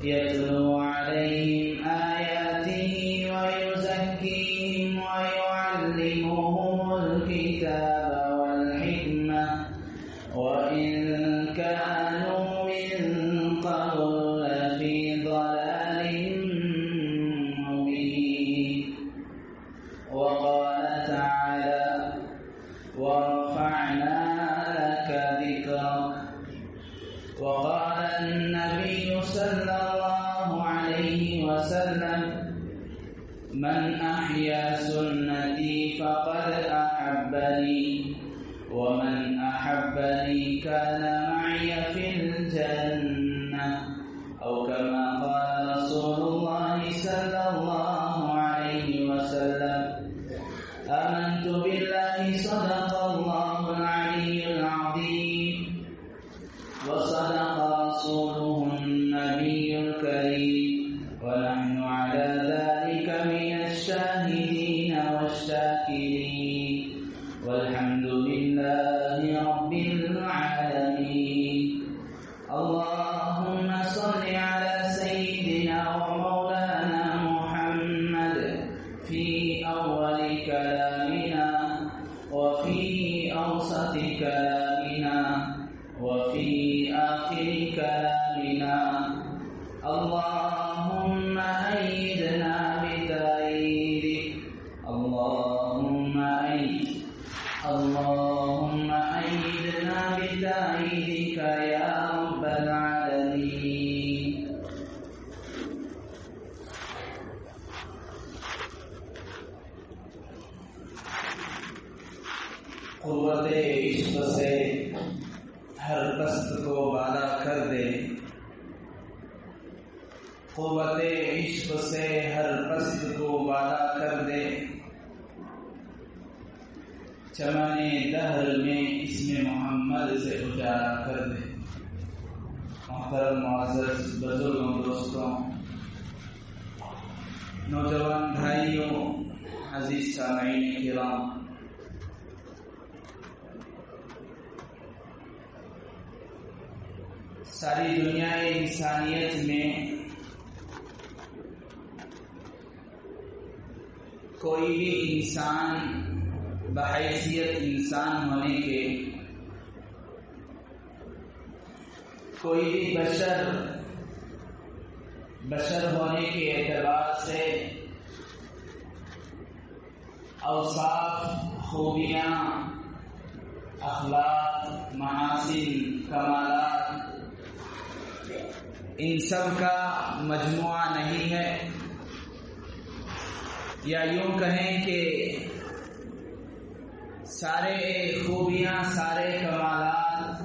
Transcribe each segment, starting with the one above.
يتلو عليهم آياته ويزكيهم ويعلمهم الكتاب والحكمة وإن كانوا من قبل لفي ضلال مبين. وقال تعالى: ورفعنا لك ذكرك. وقال النبي صلى الله عليه وسلم: من أحيا سنتي فقد أحبني ومن أحبني كان معي في الجنة، أو كما قال رسول الله صلى الله عليه وسلم. آمنت بالله صدق الله العلي العظيم وصدق رسوله النبي الكريم ونحن على ذلك من الشاهدين والشاكرين والحمد لله رب العالمين. اللهم صل على سيدنا ومولانا محمد في أول كلامنا وفي أوسط كلامنا وفي آخر كلامنا. اللهم أيدنا بتأييدك. اللهم أيدنا بتأييدك يا رب العالمين. قوت عشق سے ہر پست کو بالا کر دے. قوت عشق سے ہر پست کو بالا کر دے. چمن دہر میں اسم محمد سے اجالا کر دے. محترم معزز بزرگوں، دوستوں، نوجوان بھائیوں، عزیز سامعین کرام، ساری دنیا انسانیت میں کوئی بھی انسان بحیثیت انسان ہونے کے، کوئی بھی بشر ہونے کے اعتبار سے اوصاف، خوبیاں، اخلاق، محاسن، کمالات ان سب کا مجموعہ نہیں ہے، یا یوں کہیں کہ سارے خوبیاں، سارے کمالات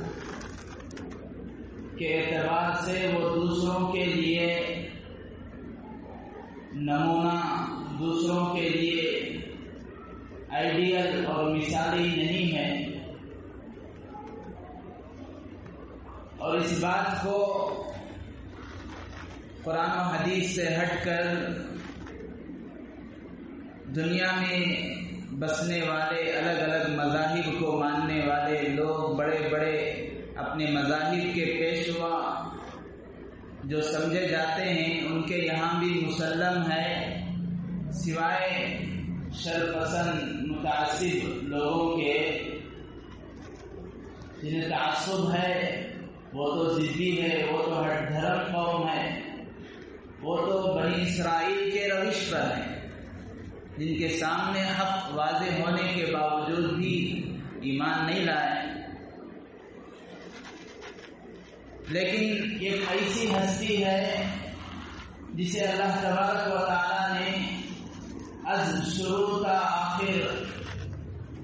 کے اعتبار سے وہ دوسروں کے لیے نمونہ، دوسروں کے لیے آئیڈیل اور مثالی نہیں ہے. اور اس بات کو قرآن و حدیث سے ہٹ کر دنیا میں بسنے والے، الگ الگ مذاہب کو ماننے والے لوگ، بڑے بڑے اپنے مذاہب کے پیشوا جو سمجھے جاتے ہیں، ان کے یہاں بھی مسلم ہے، سوائے شرپسند متعصب لوگوں کے جنہیں تعصب ہے، وہ تو ضدی ہے، وہ تو ہٹ دھرم قوم ہے، وہ تو بنی اسرائیل کے روش پر ہے، جن کے سامنے حق واضح ہونے کے باوجود بھی ایمان نہیں لائے. لیکن ایک ایسی ہستی ہے جسے اللہ تبارک و تعالی نے از شروع تا آخر،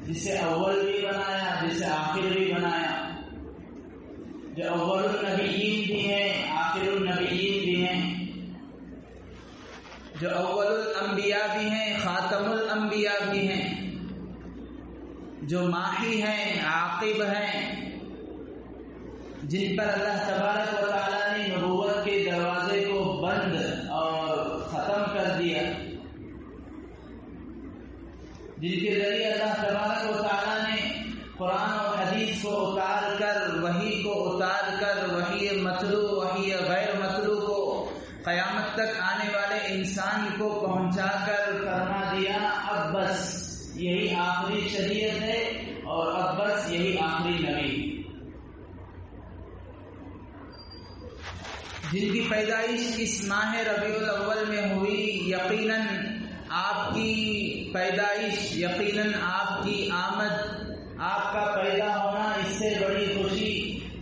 جسے اول بھی بنایا، جسے آخر بھی بنایا، جو اول النبیین بھی ہیں، آخر النبیین بھی ہیں، جو اول الانبیاء بھی ہیں، خاتم الانبیاء بھی ہیں، جو ماحی ہیں، عاقب ہیں، جن پر اللہ تبارک و تعالیٰ نے نبوت کے دروازے کو بند اور ختم کر دیا، جن کے ذریعے اللہ تبارک و تعالیٰ نے قرآن و حدیث کو اتار کر، وحی کو اتار کر، وحی مطلوع، وحی غیر مطلوع کو قیامت تک آنے والے انسان کو پہنچا کر فرما دیا اب بس یہی آخری شریعت ہے اور اب بس یہی آخری نبی. جن کی پیدائش اس ماہ ربیع الاول میں ہوئی، یقیناً آپ کی پیدائش، یقیناً آپ کی آمد، آپ کا پیدا ہونا اس سے بڑی خوشی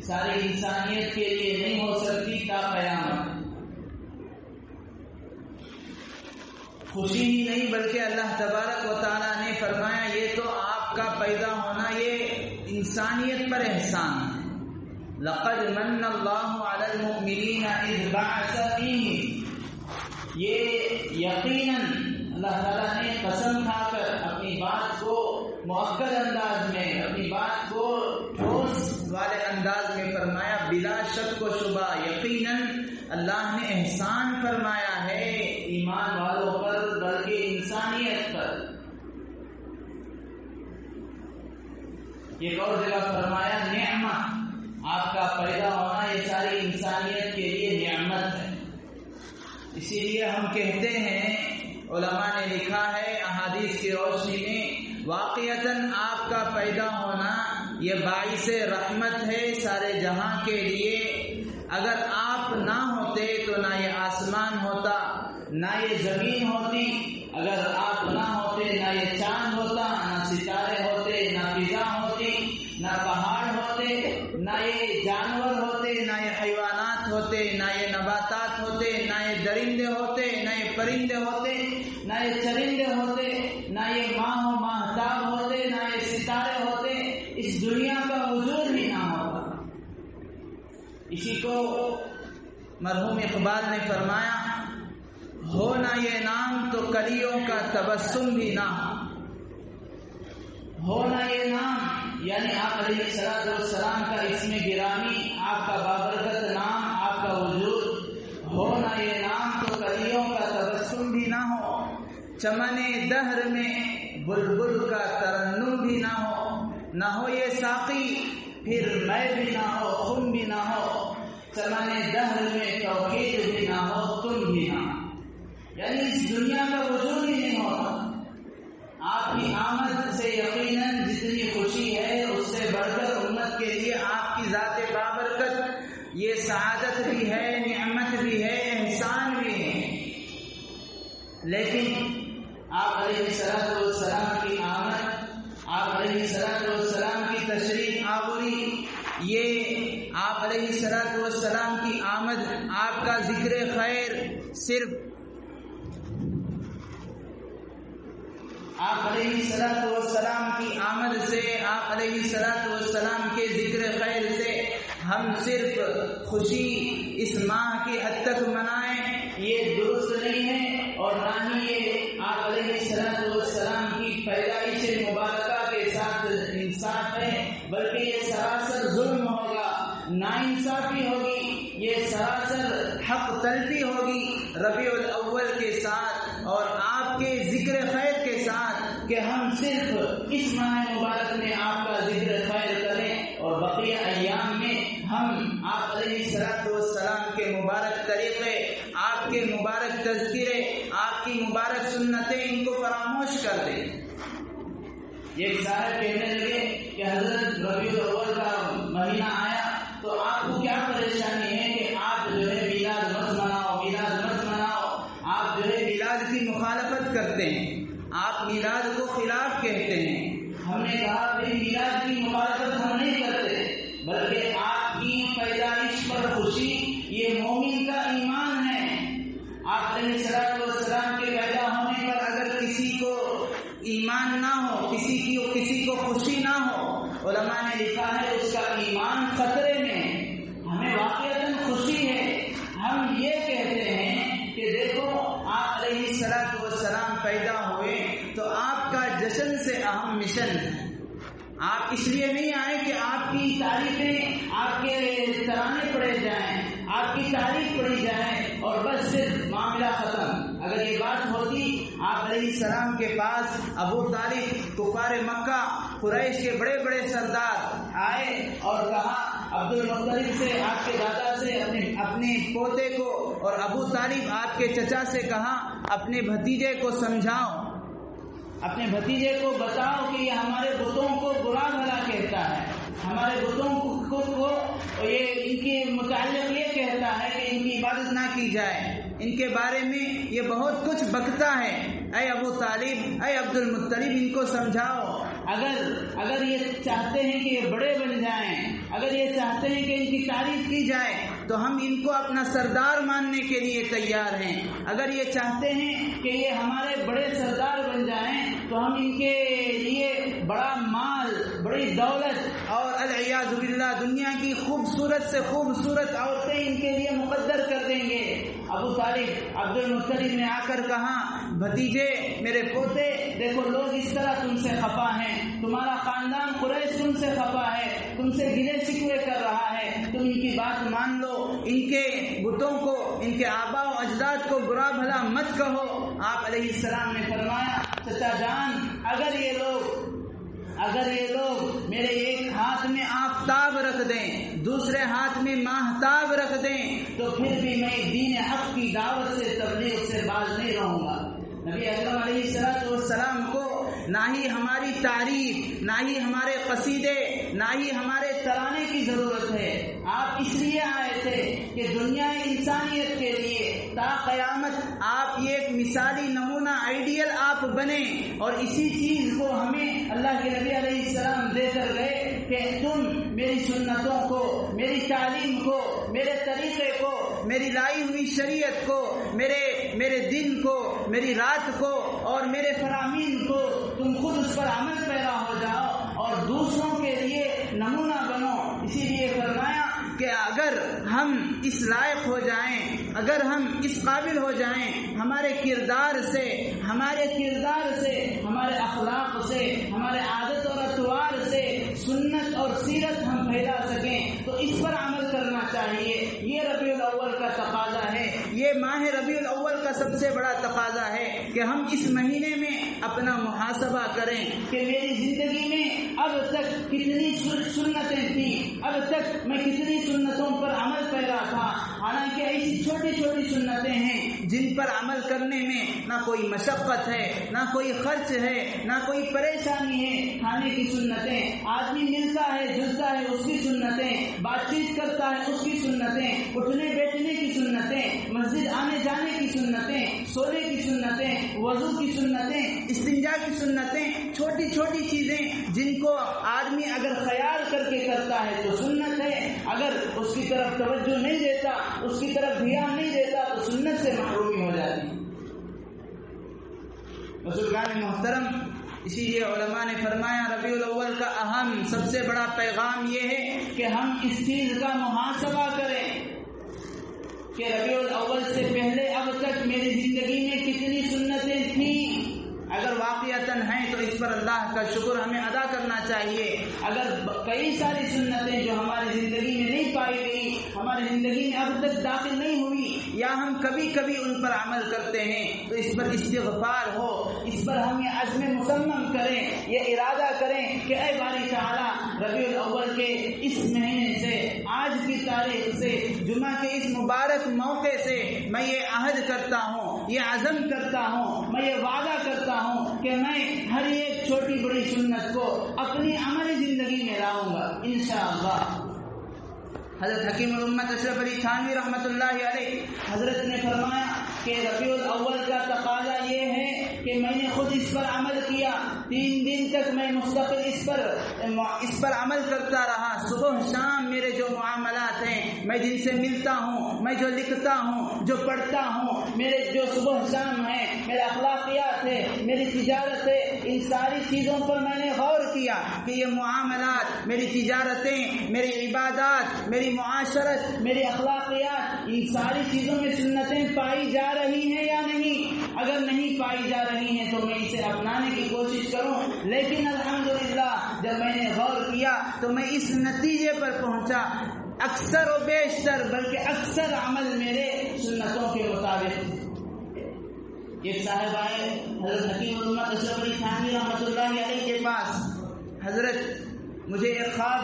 ساری انسانیت کے لیے نہیں ہو سکتی تا قیامت. خوشی ہی نہیں بلکہ اللہ تبارک و تعالیٰ نے فرمایا یہ تو آپ کا پیدا ہونا یہ انسانیت پر احسان ہے. لقد من اللہ علی المؤمنین اذ بعث فیہم، یہ یقیناً اللہ تعالیٰ نے قسم کھا کر اپنی بات کو مؤکد انداز میں، اپنی بات کو ٹھوس والے انداز میں فرمایا. بلا شک و شبہ یقیناً اللہ نے احسان فرمایا ہے ایمان والوں پر بلکہ انسانیت پر. ایک اور جگہ فرمایا نعمہ، آپ کا پیدا ہونا یہ ساری انسانیت کے لیے نعمت ہے. اسی لیے ہم کہتے ہیں، علماء نے لکھا ہے احادیث کی روشنی میں، واقعتاً آپ کا پیدا ہونا یہ باعث رحمت ہے سارے جہاں کے لیے. اگر آپ نہ ہوتے تو نہ یہ آسمان ہوتا نہ یہ زمین ہوتی، اگر آپ نہ ہوتے نہ یہ چاند ہوتا، نہ ستارے ہوتے، نہ فضا ہوتی، نہ پہاڑ ہوتے، نہ یہ جانور ہوتے، نہ یہ حیوانات ہوتے، نہ یہ نباتات ہوتے، نہ یہ درندے ہوتے، نہ یہ پرندے ہوتے، نہ یہ چرندے ہوتے، نہ یہ ماہ و ماہتاب ہوتے، نہ یہ ستارے ہوتے، اس دنیا کا وجود ہی نہ ہوتا. اسی کو مرحوم اقبال نے فرمایا، ہو نہ یہ نام تو کلیوں کا تبسم بھی نہ ہو نہ یہ نام، یعنی آپ علیہ السلام کا اسم گرامی، آپ کا بابرکت نام، آپ کا وجود، ہو نہ یہ نام تو کلیوں کا تبسم بھی نہ ہو. چمن دہر میں بلبل کا ترنم بھی نہ ہو یہ ساقی پھر میں بھی نہ ہو، خم بھی نہ ہو. چمن دہر میں توحید بھی نہ ہو، تم بھی نہ ہو، یعنی اس دنیا کا وجود ہی نہیں ہوتا. آپ کی آمد سے یقیناً جتنی خوشی ہے اس سے بڑھ کر امت کے لیے آپ کی ذات بابرکت یہ سعادت بھی ہے، نعمت بھی ہے، احسان بھی ہے. لیکن آپ علیہ السلام کی آمد، آپ علیہ السلام کی تشریف آوری، یہ آپ علیہ السلام کی آمد، آپ کا ذکر خیر صرف آپ علیہ السلام کی آمد سے، آپ علیہ السلام کے ذکر خیر سے ہم صرف خوشی اس ماہ کی حد تک منائیں یہ درست نہیں ہے، اور نہ ہی یہ آپ علیہ السلام کی پیدائش مبارکہ کے ساتھ انصاف ہے، بلکہ یہ سراسر ظلم ہوگا، ناانصافی ہوگی، یہ سراسر حق تلفی ہوگی ربیع الاول کے ساتھ اور آپ کے ذکر خیر کے ساتھ کہ ہم صرف اس ماہ مبارک میں آپ کا ذکر خیر کریں اور بقیہ ایام میں ہم آپ علیہ السلام کے مبارک طریقے، آپ کے مبارک تذکرے، آپ کی مبارک سنتیں ان کو فراموش کر دیں. ایک صاحب کہنے لگے کہ حضرت ربیع الاول کا مہینہ آیا تو آپ کو کیا پریشانی ہے کہ آپ جو ہے میلاد مت مناؤ، آپ جو ہے میلاد کی مخالفت کرتے ہیں، آپ میلاد کو خلاف کہتے ہیں. ہم نے کہا بھائی میلاد کی مخالفت ہم نہیں کرتے، بلکہ آپ کی پیدائش پر خوشی یہ مومن کا ایمان ہے. آپ علیہ السلام کے پیدا ہونے پر اگر کسی کو ایمان نہ ہو، کسی کو خوشی نہ ہو، علماء نے لکھا ہے اس کا ایمان خطرے میں. ہمیں واقعتاً خوشی ہے، ہم یہ کہتے ہیں کہ دیکھو آپ علیہ السلام پیدا ہوئے تو آپ کا جشن سے اہم مشن ہے. آپ اس لیے نہیں آئے کہ آپ کی تعریفیں، آپ کے ترانے پڑھے جائیں، آپ کی تعریف پڑھی جائے اور بس صرف معاملہ ختم. اگر یہ بات ہوتی آپ علیہ السلام کے پاس ابو طالب کفار مکہ قریش کے بڑے بڑے سردار آئے اور کہا عبد المطلب سے، آپ کے دادا سے اپنے پوتے کو، اور ابو طالب آپ کے چچا سے کہا اپنے بھتیجے کو سمجھاؤ، اپنے بھتیجے کو بتاؤ کہ یہ ہمارے بتوں کو برا بھلا کہتا ہے، ہمارے بتوں کو یہ ان کے متعلق یہ کہتا ہے کہ ان کی عبادت نہ کی جائے، ان کے بارے میں یہ بہت کچھ بکتا ہے۔ اے ابو طالب، اے عبد المطلب، ان کو سمجھاؤ، اگر یہ چاہتے ہیں کہ یہ بڑے بن جائیں، اگر یہ چاہتے ہیں کہ ان کی تعریف کی جائے تو ہم ان کو اپنا سردار ماننے کے لیے تیار ہیں، اگر یہ چاہتے ہیں کہ یہ ہمارے بڑے سردار بن جائیں تو ہم ان کے لیے بڑا مال، بڑی دولت اور العیاذ باللہ دنیا کی خوبصورت سے خوبصورت عورتیں ان کے لیے مقدر کر دیں گے۔ ابو طالب عبد المطلب نے آ کر کہا بھتیجے، میرے پوتے، دیکھو لوگ اس طرح تم سے خفا ہیں، تمہارا خاندان قریش تم سے خفا ہے، تم سے گلے شکوے کر رہا ہے، تم ان کی بات مان لو، ان کے بتوں کو، ان کے آبا و اجداد کو برا بھلا مت کہو۔ آپ علیہ السلام نے فرمایا چچا جان، اگر یہ لوگ میرے ایک ہاتھ میں آفتاب رکھ دیں، دوسرے ہاتھ میں ماہتاب رکھ دیں تو پھر بھی میں دین حق کی دعوت سے، تبلیغ سے باز نہیں رہوں گا۔ نبی اکرم علیہ السلام کو نہ ہی ہماری تعریف، نہ ہی ہمارے قصیدے، نہ ہی ہمارے ترانے کی ضرورت ہے۔ آپ اس لیے آئے تھے کہ دنیا انسانیت کے لیے تا قیامت آپ یہ ایک مثالی نمونہ، آئیڈیل آپ بنے، اور اسی چیز کو ہمیں اللہ کے نبی علیہ السلام دے کر گئے کہ تم میری سنتوں کو، میری تعلیم کو، میرے طریقے کو، میری لائی ہوئی شریعت کو، میرے دن کو، میری رات کو اور میرے فرامین کو تم خود اس پر عمل پیرا ہو جاؤ اور دوسروں کے لیے نمونہ بنو۔ اسی لیے فرمایا کہ اگر ہم اس لائق ہو جائیں، اگر ہم اس قابل ہو جائیں، ہمارے کردار سے، ہمارے اخلاق سے، ہمارے عادت اور اطوار سے سنت اور سیرت ہم پھیلا سکیں تو اس پر عمل کرنا چاہیے۔ یہ ربیع الاول کا تقاضا ہے، یہ ماہ ربیع الاول کا سب سے بڑا تقاضا ہے کہ ہم اس مہینے میں اپنا محاسبہ کریں کہ میری زندگی میں اب تک کتنی سنتیں تھیں، اب تک میں کتنی سنتوں پر عمل پیرا تھا۔ حالانکہ ایسی چھوٹی چھوٹی سنتیں ہیں جن پر عمل کرنے میں نہ کوئی مشقت ہے، نہ کوئی خرچ ہے، نہ کوئی پریشانی ہے۔ کھانے کی سنتیں، آدمی ملتا ہے جلتا ہے اس کی سنتیں، بات چیت کرتا ہے اس کی سنتیں، اٹھنے بیٹھنے کی سنتیں، مسجد آنے جانے کی سنتیں، سونے کی سنتیں، وضو کی سنتیں، استنجا کی سنتیں، چھوٹی چھوٹی چیزیں جن کو آدمی اگر خیال کر کے کرتا ہے تو سنت ہے، اگر اس کی طرف توجہ نہیں دیتا، اس کی طرف دھیان نہیں دیتا تو سنت سے محرومی ہو جاتی۔ بزرگان محترم، اسی لیے علماء نے فرمایا ربیع الاول کا اہم سب سے بڑا پیغام یہ ہے کہ ہم اس چیز کا محاسبہ کریں کہ ربیع الاول سے پہلے اب تک میری زندگی میں کتنی سنتیں تھیں۔ اگر واقعتاً ہیں تو اس پر اللہ کا شکر ہمیں ادا کرنا چاہیے۔ اگر کئی ساری سنتیں جو ہماری زندگی میں نہیں پائی گئی، ہماری زندگی میں اب تک داخل نہیں ہوئی، یا ہم کبھی کبھی ان پر عمل کرتے ہیں تو اس پر استغفار ہو، اس پر ہم یہ عزم مصمم کریں، یہ ارادہ کریں کہ اے باری تعالیٰ، ربیع الاول کے اس مہینے سے، آج کی تاریخ سے، جمعہ کے اس مبارک موقع سے میں یہ عہد کرتا ہوں، یہ عزم کرتا ہوں، میں یہ وعدہ کرتا ہوں کہ میں ہر ایک چھوٹی بڑی سنت کو اپنی عملی زندگی میں لاؤں گا انشاءاللہ۔ حضرت حکیم الامت اشرف علی تھانوی رحمۃ اللہ علیہ حضرت نے فرمایا کہ ربیع الاول کا تقاضا یہ ہے کہ میں نے خود اس پر عمل کیا، 3 دن تک میں مستقل اس پر عمل کرتا رہا۔ صبح شام میرے جو معاملات ہیں، میں جن سے ملتا ہوں، میں جو لکھتا ہوں، جو پڑھتا ہوں، میرے جو صبح شام ہیں، میرے اخلاقیات ہے، میری تجارت ہے، ان ساری چیزوں پر میں نے غور کیا کہ یہ معاملات، میری تجارتیں، میری عبادات، میری معاشرت، میری اخلاقیات، ان ساری چیزوں میں سنتیں پائی جا رہی ہیں یا نہیں۔ اگر نہیں پائی جا رہی ہیں تو میں اسے اپنانے کی کوشش کروں۔ لیکن الحمدللہ جب میں نے غور کیا تو میں اس نتیجے پر پہنچا، اکثر و بیشتر بلکہ اکثر عمل میرے سنتوں کے مطابق۔ ایک صاحب آئے حضرت حکیم الامت اشرف علی تھانوی رحمۃ اللہ علیہ کے پاس، حضرت مجھے ایک خواب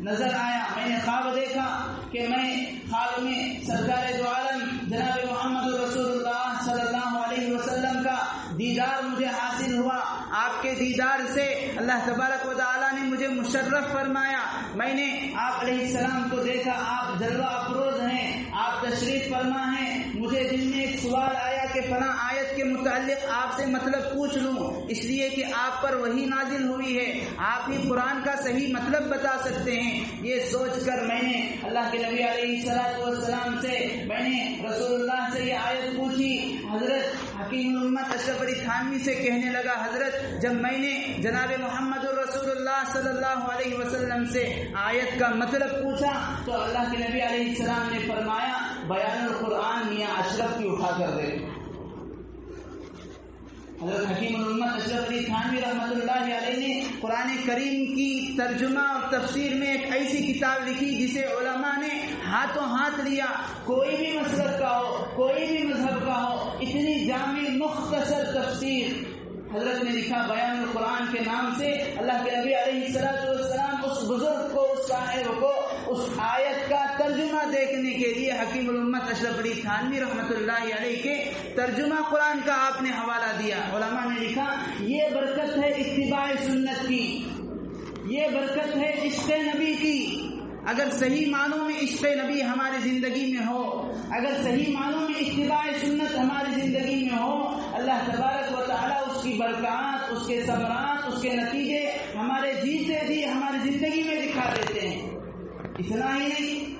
نظر آیا، میں نے خواب دیکھا کہ میں خواب میں سرکار دو عالم جناب محمد رسول اللہ صلی اللہ علیہ وسلم کا دیدار مجھے حاصل ہوا۔ آپ کے دیدار سے اللہ تبارک و تعالیٰ نے مجھے مشرف فرمایا۔ میں نے آپ علیہ السلام کو دیکھا، آپ جلوہ افروز ہیں، آپ تشریف فرما ہیں۔ مجھے دل میں ایک سوال آیا کہ فلاں آیت کے متعلق آپ سے مطلب پوچھ لوں، اس لیے کہ آپ پر وحی نازل ہوئی ہے، آپ ہی قرآن کا صحیح مطلب بتا سکتے ہیں۔ یہ سوچ کر میں نے اللہ کے نبی علیہ السلام سے، میں نے رسول اللہ سے یہ آیت پوچھی۔ حضرت حکیم الامت اشرف علی تھانوی سے کہنے لگا، حضرت جب میں نے جناب محمد رسول اللہ صلی اللہ علیہ وسلم سے آیت کا مطلب پوچھا تو اللہ کے نبی علیہ السلام نے فرمایا بیان القرآن میاں اشرف کی اٹھا کر دے۔ حضرت حکیم الامت اشرف علی تھانوی رحمۃ اللہ علیہ نے قرآن کریم کی ترجمہ اور تفسیر میں ایک ایسی کتاب لکھی جسے علماء نے ہاتھوں ہاتھ لیا، کوئی بھی مسلک کا ہو، کوئی بھی مذہب کا ہو، اتنی جامع مختصر تفسیر حضرت نے لکھا بیان القرآن کے نام سے۔ اللہ کے نبی علیہ السلام اس بزرگ کو، اس شاعر کو اس آیت کا ترجمہ دیکھنے کے لیے حکیم الامت اشرف علی تھانوی رحمۃ اللہ علیہ کے ترجمہ قرآن کا آپ نے حوالہ دیا۔ علماء نے لکھا یہ برکت ہے اتباع سنت کی، یہ برکت ہے عشق نبی کی۔ اگر صحیح معنوں میں عشق نبی ہماری زندگی میں ہو، اگر صحیح معنوں میں اتباع سنت ہماری زندگی میں ہو، اللہ تبارک و تعالیٰ اس کی برکات، اس کے ثمرات، اس کے نتیجے ہمارے جیتے جی ہماری زندگی میں دکھا دیتے ہیں۔ اتنا ہی نہیں،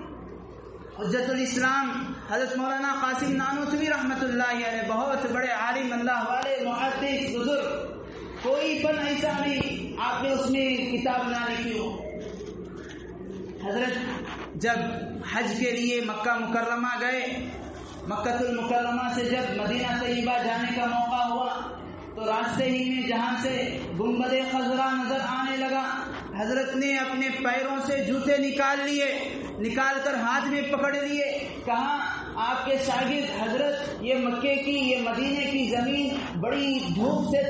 حجت الاسلام حضرت مولانا قاسم نانوتوی رحمۃ اللہ علیہ بہت بڑے عالم اللہ والے محدث بزرگ، کوئی فن ایسا نہیں آپ نے اس میں کتاب نہ لکھی ہو۔ حضرت جب حج کے لیے مکہ مکرمہ گئے، مکہ المکرمہ سے جب مدینہ طیبہ جانے کا موقع ہوا تو راستے ہی میں جہاں سے گنبد خضرا نظر آنے لگا، حضرت نے اپنے پیروں سے جوتے نکال لیے، نکال کر ہاتھ میں پکڑ لیے، کہا آپ کے شاگرد حضرت یہ مکے کی، یہ مدینے کی زمین بڑی دھوپ سے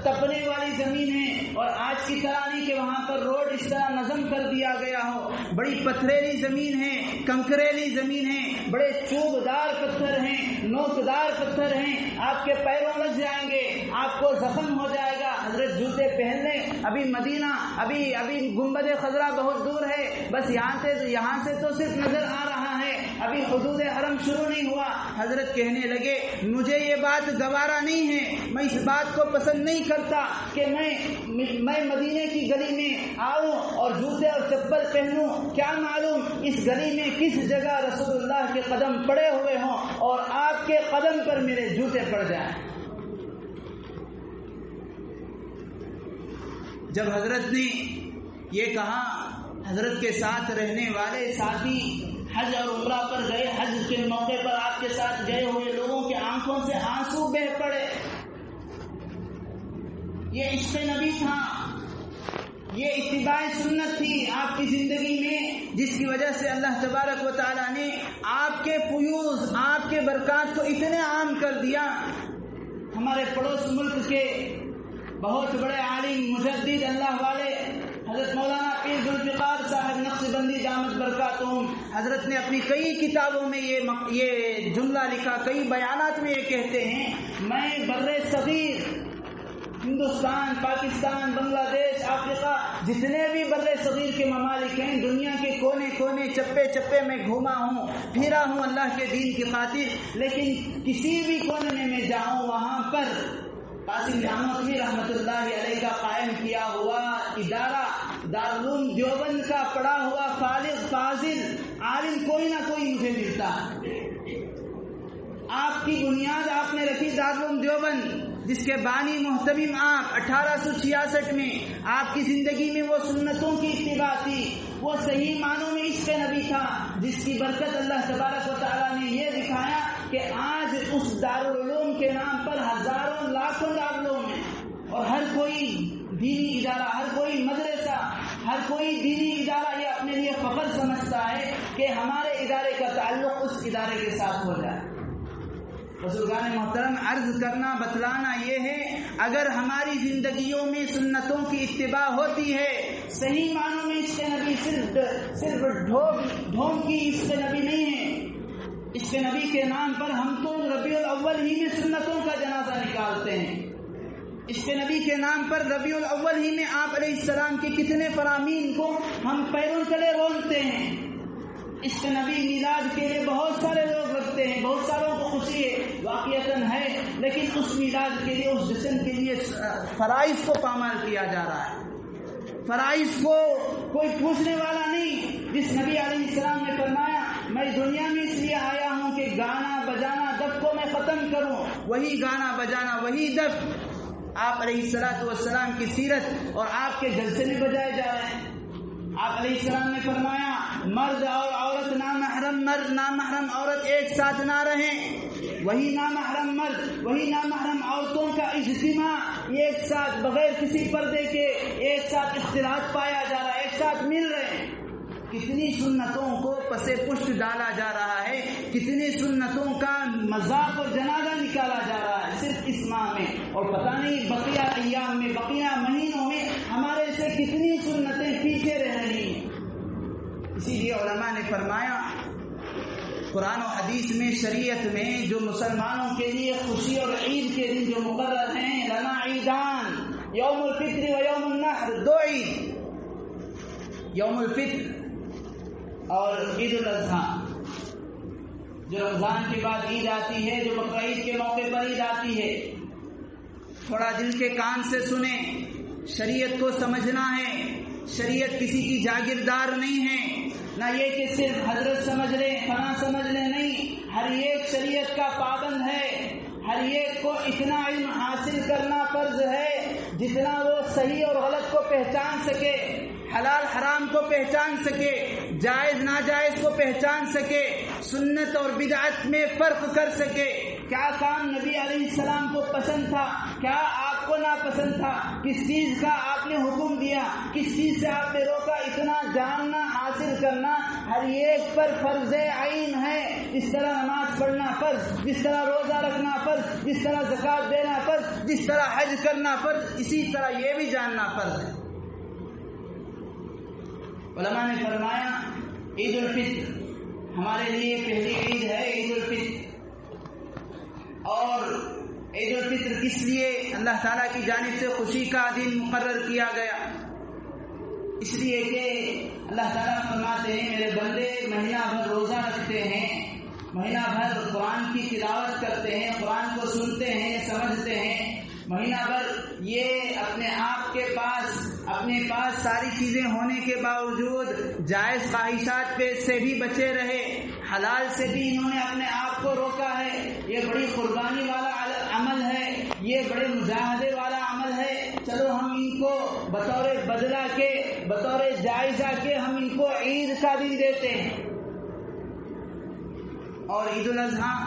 تپنے والی زمین ہے، اور آج کی طرح نہیں کہ وہاں پر روڈ اس طرح نظم کر دیا گیا ہو، بڑی پتھریلی زمین ہے، کنکریلی زمین ہے، بڑے چوب دار پتھر ہیں، نوکدار پتھر ہیں، آپ کے پیروں لگ جائیں گے، آپ کو زخم ہو جائے گا۔ حضرت جوتے پہن لیں، ابھی مدینہ ابھی گنبد خضرا بہت دور ہے، بس یہاں سے تو صرف نظر آ رہا ہے، ابھی حدود حرم شروع نہیں ہوا۔ حضرت کہنے لگے مجھے یہ بات گوارا نہیں ہے، میں اس بات کو پسند نہیں کرتا کہ میں مدینے کی گلی میں آؤں اور جوتے اور چپل پہنوں، کیا معلوم اس گلی میں کس جگہ رسول اللہ کے قدم پڑے ہوئے ہوں اور آپ کے قدم پر میرے جوتے پڑ جائیں۔ جب حضرت نے یہ کہا، حضرت کے ساتھ رہنے والے ساتھی حج اور عمرہ پر گئے، حج کے موقع پر آپ کے ساتھ گئے ہوئے لوگوں کے آنکھوں سے آنسو بہہ پڑے۔ یہ عشق نبی تھا، یہ اتباع سنت تھی آپ کی زندگی میں، جس کی وجہ سے اللہ تبارک و تعالیٰ نے آپ کے فیوز، آپ کے برکات کو اتنے عام کر دیا۔ ہمارے پڑوس ملک کے بہت بڑے عالم مجدد اللہ والے حضرت مولانا پیر ذوالفقار صاحب نقشبندی دامت برکاتہم، حضرت نے اپنی کئی کتابوں میں یہ جملہ لکھا، کئی بیانات میں یہ کہتے ہیں، میں بر صغیر ہندوستان، پاکستان، بنگلہ دیش، افریقہ، جتنے بھی بر صغیر کے ممالک ہیں، دنیا کے کونے کونے، چپے چپے میں گھوما ہوں، پھرا ہوں اللہ کے دین کی خاطر، لیکن کسی بھی کونے میں میں جاؤں وہاں پر قاسم نانوتوی رحمۃ اللہ علیہ کا قائم کیا ہوا ادارہ دارالعلوم دیوبند کا پڑھا ہوا فارغ فاضل عالم کوئی نہ کوئی مجھے ملتا ہے۔ آپ کی بنیاد آپ نے رکھی دارالعلوم دیوبند، جس کے بانی محتمم آپ 1866 میں، آپ کی زندگی میں وہ سنتوں کی اتباع تھی، وہ صحیح معنوں میں عشق نبی تھا، جس کی برکت اللہ تبارک و تعالیٰ نے یہ دکھایا کہ آج اس دارالعلوم کے نام پر ہزاروں لاکھوں دارالعلوم ہیں، اور ہر کوئی دینی ادارہ، ہر کوئی مدرسہ، ہر کوئی دینی ادارہ یہ اپنے لیے فخر سمجھتا ہے کہ ہمارے ادارے کا تعلق اس ادارے کے ساتھ ہو جائے۔ بزرگان محترم عرض کرنا بتلانا یہ ہے، اگر ہماری زندگیوں میں سنتوں کی اتباع ہوتی ہے، صحیح معنوں میں اس کے نبی صرف ڈھونگ کی اس کے نبی نہیں ہے، اس کے نبی کے نام پر ہم تو ربیع الاول ہی میں سنتوں کا جنازہ نکالتے ہیں، اس کے نبی کے نام پر ربیع الاول ہی میں آپ علیہ السلام کے کتنے فرامین کو ہم پیروں تلے رونتے ہیں۔ اس کے نبی میلاد کے لیے بہت سارے لوگ رکھتے ہیں، بہت ساروں کو خوشی ہے واقعتاً ہے، لیکن اس میلاد کے لیے، اس جشن کے لیے فرائض کو پامال کیا جا رہا ہے، فرائض کو کوئی پوچھنے والا نہیں۔ جس نبی علیہ السلام نے فرمایا میں دنیا میں اس لیے آیا ہوں کہ گانا بجانا دف کو میں ختم کروں، وہی گانا بجانا وہی دف آپ علیہ السلام کی سیرت اور آپ کے جلسے میں بجائے جا رہے ہیں۔ آپ علیہ السلام نے فرمایا مرد اور عورت نامحرم، مرد نامحرم عورت ایک ساتھ نہ رہیں، وہی نامحرم مرد وہی نامحرم عورتوں کا اجتماع ایک ساتھ بغیر کسی پردے کے ایک ساتھ اختلاط پایا جا رہا ہے، ایک ساتھ مل رہے ہیں۔ کتنی سنتوں کو پسے پشت ڈالا جا رہا ہے، کتنی سنتوں کا مذاق اور جنازہ نکالا جا رہا ہے صرف اس ماہ میں، اور پتہ نہیں بقیہ ایام میں، بقیہ مہینوں میں ہمارے سے کتنی سنتیں پیچھے رہ رہی ہیں۔ اسی لیے علماء نے فرمایا قرآن و حدیث میں، شریعت میں جو مسلمانوں کے لیے خوشی اور عید کے دن جو مقرر ہیں، لنا عیدان، یوم الفطر و یوم النحر، دو عید، یوم الفطر اور عید الاضحیٰ، جو رمضان کے بعد عید آتی ہے، جو بقرعید کے موقع پر عید آتی ہے۔ تھوڑا دل کے کان سے سنیں، شریعت کو سمجھنا ہے، شریعت کسی کی جاگیردار نہیں ہے، نہ یہ کہ صرف حضرت سمجھ لیں، فلاں سمجھ لیں، نہیں، ہر ایک شریعت کا پابند ہے، ہر ایک کو اتنا علم حاصل کرنا فرض ہے جتنا وہ صحیح اور غلط کو پہچان سکے، حلال حرام کو پہچان سکے، جائز ناجائز کو پہچان سکے، سنت اور بدعت میں فرق کر سکے، کیا کام نبی علیہ السلام کو پسند تھا، کیا آپ کو ناپسند تھا، کس چیز کا آپ نے حکم دیا، کس چیز سے آپ نے روکا، اتنا جاننا حاصل کرنا ہر ایک پر فرض عین ہے۔ جس طرح نماز پڑھنا فرض، جس طرح روزہ رکھنا فرض، جس طرح زکوٰۃ دینا فرض، جس طرح حج کرنا فرض، اسی طرح یہ بھی جاننا فرض ہے۔ علماء نے فرمایا عید الفطر ہمارے لیے پہلی عید ہے، عید الفطر، اور عید الفطر کس لیے اللہ تعالیٰ کی جانب سے خوشی کا دن مقرر کیا گیا؟ اس لیے کہ اللہ تعالیٰ فرماتے ہیں میرے بندے مہینہ بھر روزہ رکھتے ہیں، مہینہ بھر قرآن کی تلاوت کرتے ہیں، قرآن کو سنتے ہیں، سمجھتے ہیں، مہینہ بھر یہ اپنے پاس ساری چیزیں ہونے کے باوجود جائز خواہشات سے بھی بچے رہے، حلال سے بھی انہوں نے اپنے آپ کو روکا ہے۔ یہ بڑی قربانی والا عمل ہے، یہ بڑے مجاہدے والا عمل ہے۔ چلو ہم ان کو بطور بدلہ کے، بطور جائزہ کے ہم ان کو عید کا دن دیتے ہیں۔ اور عید الاضحیٰ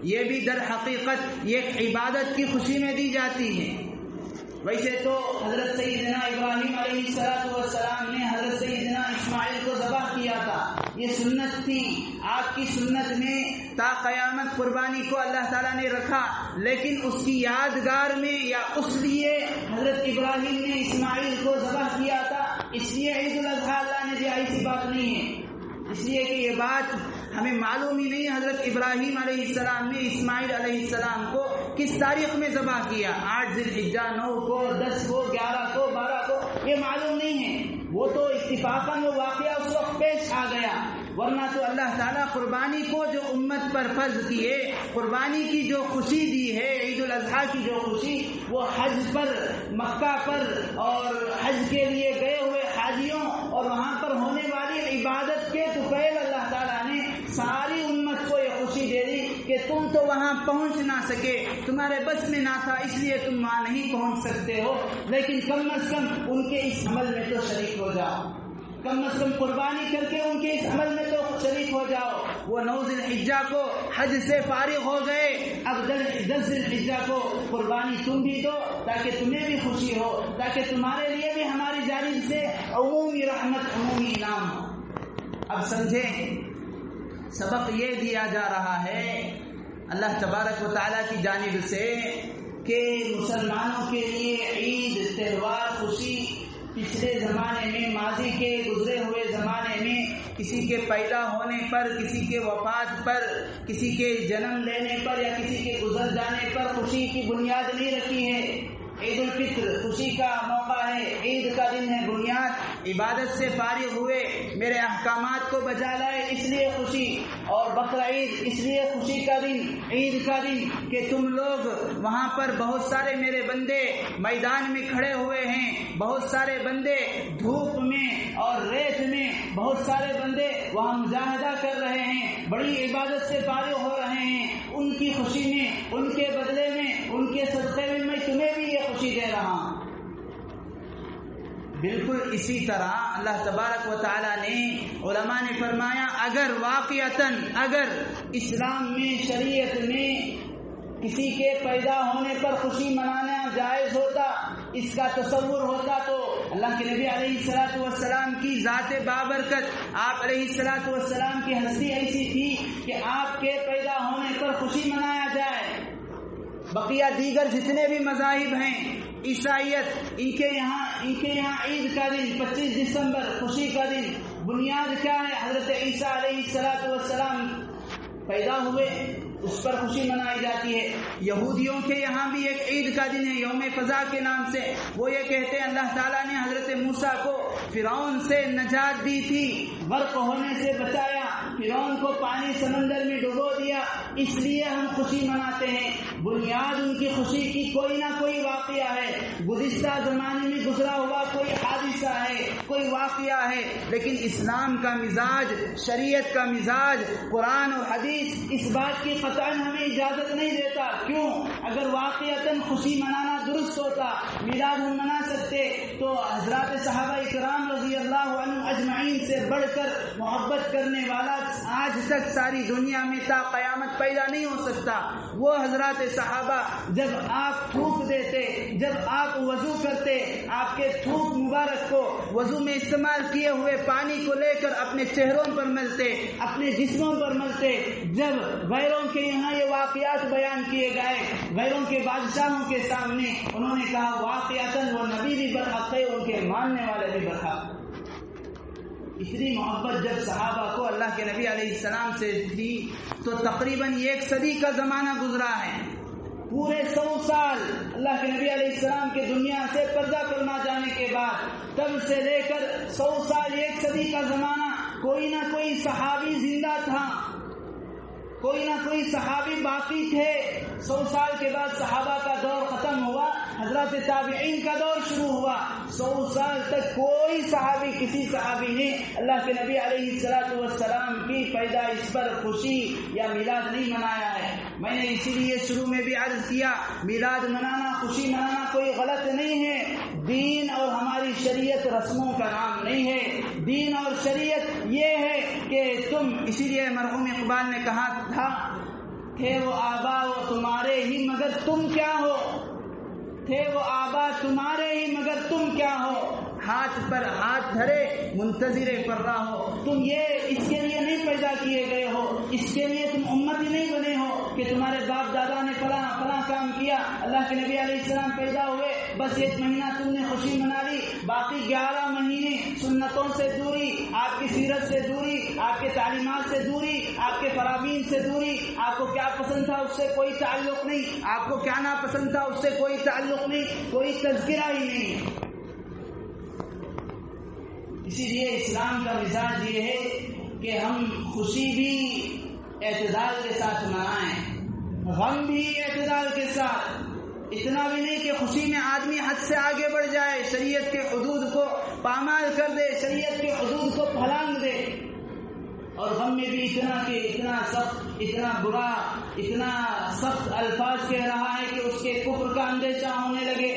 یہ بھی در حقیقت یہ عبادت کی خوشی میں دی جاتی ہے۔ ویسے تو حضرت سیدنا ابراہیم علیہ السلام نے حضرت سیدنا اسماعیل کو ذبح کیا تھا، یہ سنت تھی، آپ کی سنت میں تا قیامت قربانی کو اللہ تعالیٰ نے رکھا، لیکن اس کی یادگار میں یا اس لیے حضرت ابراہیم نے اسماعیل کو ذبح کیا تھا، اس لیے عید الاضحیٰ اللہ نے دیا، ایسی بات نہیں ہے۔ اس لیے کہ یہ بات ہمیں معلوم ہی نہیں حضرت ابراہیم علیہ السلام نے اسماعیل علیہ السلام کو کس تاریخ میں ذبح کیا، 8 ذی الحجہ، 9 کو، 10 کو، 11 کو، 12 کو، یہ معلوم نہیں ہے۔ وہ تو اتفاقاً وہ واقعہ اس وقت پیش آ گیا، ورنہ تو اللہ تعالیٰ قربانی کو جو امت پر فرض کیے، قربانی کی جو خوشی دی ہے، عید الاضحیٰ کی جو خوشی، وہ حج پر، مکہ پر اور حج کے لیے گئے ہوئے حاجیوں اور وہاں پر ہونے والی عبادت کے طفیل اللہ تعالیٰ نے ساری امت کو یہ خوشی دے دی کہ تم تو وہاں پہنچ نہ سکے، تمہارے بس میں نہ تھا، اس لیے تم وہاں نہیں پہنچ سکتے ہو، لیکن کم از کم ان کے اس عمل میں تو شریک ہو جاؤ، کم از کم قربانی کر کے ان کے اس عمل میں تو شریک ہو جاؤ۔ وہ 9 ذی الحجہ کو حج سے فارغ ہو گئے، اب 10 ذی الحجہ کو قربانی تم بھی دو تاکہ تمہیں بھی خوشی ہو، تاکہ تمہارے لیے بھی ہماری جانب سے عمومی رحمت، عمومی انعام ہو۔ اب سمجھیں، سبق یہ دیا جا رہا ہے اللہ تبارک و تعالیٰ کی جانب سے کہ مسلمانوں کے لیے عید تہوار خوشی پچھلے زمانے میں ماضی کے گزرے ہوئے زمانے میں کسی کے پیدا ہونے پر، کسی کے وفات پر، کسی کے جنم لینے پر یا کسی کے گزر جانے پر خوشی کی بنیاد نہیں رکھی ہے۔ عید الفطر خوشی کا موقع ہے، عید کا دن ہے، بنیاد عبادت سے فارغ ہوئے میرے احکامات کو بجا لائے اس لیے خوشی، اور بقرعید اس لیے خوشی کا دن، عید کا دن کہ تم لوگ وہاں پر بہت سارے میرے بندے میدان میں کھڑے ہوئے ہیں، بہت سارے بندے دھوپ میں اور ریت میں، بہت سارے بندے وہاں مجاہدہ کر رہے ہیں، بڑی عبادت سے فارغ ہو رہے ہیں، ان کی خوشی میں، ان کے بدلے میں، ان کے صدقے میں تمہیں بھی یہ خوشی دے رہا ہوں۔ بالکل اسی طرح اللہ تبارک و تعالیٰ نے، علماء نے فرمایا اگر واقعتاً اگر اسلام میں، شریعت میں کسی کے پیدا ہونے پر خوشی منانا جائز ہوتا، اس کا تصور ہوتا، تو اللہ کے نبی علیہ الصلوۃ والسلام کی ذات بابرکت، آپ علیہ الصلوۃ والسلام کی ہستی ایسی تھی کہ آپ کے پیدا ہونے پر خوشی منایا جائے۔ بقیہ دیگر جتنے بھی مذاہب ہیں، عیسائیت، ان کے یہاں عید کا دن 25 دسمبر خوشی کا دن، بنیاد کیا ہے؟ حضرت عیسیٰ علیہ الصلوۃ والسلام پیدا ہوئے، اس پر خوشی منائی جاتی ہے۔ یہودیوں کے یہاں بھی ایک عید کا دن ہے یوم فضح کے نام سے، وہ یہ کہتے ہیں اللہ تعالیٰ نے حضرت موسیٰ کو فرعون سے نجات دی تھی، غرق ہونے سے بچایا، فرعون کو پانی سمندر میں ڈبو دیا، اس لیے ہم خوشی مناتے ہیں۔ بنیاد ان کی خوشی کی کوئی نہ کوئی واقعہ ہے، گزشتہ زمانے میں گزرا ہوا کوئی حادثہ ہے، کوئی واقعہ ہے، لیکن اسلام کا مزاج، شریعت کا مزاج، قرآن اور حدیث اس بات کی قطعاً ہمیں اجازت نہیں دیتا۔ کیوں؟ اگر واقعتاً خوشی منانا درست ہوتا، میلاد ہم منا سکتے، تو حضرات صحابہ کرام رضی اللہ عنہ اجمعین سے بڑھ کر محبت کرنے والا آج تک ساری دنیا میں تا قیامت پیدا نہیں ہو سکتا۔ وہ حضرات صحابہ جب آپ تھوک دیتے، جب آپ وضو کرتے، آپ کے تھوک مبارک کو وضو میں استعمال کیے ہوئے پانی کو لے کر اپنے چہروں پر ملتے، اپنے جسموں پر ملتے، جب غیروں کے یہاں یہ واقعات بیان کیے گئے، غیروں کے بادشاہوں کے سامنے، انہوں نے کہا واقعتاً وہ نبی بھی برحق ہے، ان کے ماننے والے بھی برحق۔ اتنی محبت جب صحابہ کو اللہ کے نبی علیہ السلام سے تھی، تو تقریباً 1 صدی کا زمانہ گزرا ہے، پورے 100 سال اللہ کے نبی علیہ السلام کے دنیا سے پردہ فرما جانے کے بعد، تب سے لے کر 100 سال 1 صدی کا زمانہ، کوئی نہ کوئی صحابی زندہ تھا، کوئی نہ کوئی صحابی باقی تھے۔ 100 سال کے بعد صحابہ کا دور ختم ہوا، حضرات تابعین کا دور شروع ہوا۔ 100 سال تک کوئی صحابی، کسی صحابی نے اللہ کے نبی علیہ الصلوۃ والسلام کی پیدائش پر خوشی یا میلاد نہیں منایا ہے۔ میں نے اسی لیے شروع میں بھی عرض کیا، میلاد منانا، خوشی منانا کوئی غلط نہیں ہے، دین اور ہماری شریعت رسموں کا نام نہیں ہے۔ دین اور شریعت یہ ہے کہ تم، اسی لیے مرحوم اقبال نے کہا تھا، تھے وہ آبا وہ تمہارے ہی مگر تم کیا ہو، تھے وہ آبا تمہارے ہی مگر تم کیا ہو، ہاتھ پر ہاتھ دھرے منتظر فرا ہو۔ تم یہ اس کے لیے نہیں پیدا کیے گئے ہو، اس کے لیے تم امت ہی نہیں بنے ہو کہ تمہارے باپ دادا نے فلاں فلاں کام کیا، اللہ کے نبی علیہ السلام پیدا ہوئے، بس 1 مہینہ تم نے خوشی منا لی، باقی 11 مہینے سنتوں سے دوری، آپ کی سیرت سے دوری، آپ کے تعلیمات سے دوری، آپ کے فرامین سے دوری، آپ کو کیا پسند تھا اس سے کوئی تعلق نہیں، آپ کو کیا ناپسند تھا اس سے کوئی تعلق نہیں، کوئی تذکرہ ہی نہیں۔ اسی لیے اسلام کا مزاج یہ ہے کہ ہم خوشی بھی اعتدال کے ساتھ منائیں، غم بھی اعتدال کے ساتھ، اتنا بھی نہیں کہ خوشی میں آدمی حد سے آگے بڑھ جائے، شریعت کے حدود کو پامال کر دے، شریعت کے حدود کو پھلانگ دے، اور غم میں بھی اتنا کہ اتنا سخت، اتنا برا، اتنا سخت الفاظ کہہ رہا ہے کہ اس کے کفر کا اندیشہ ہونے لگے،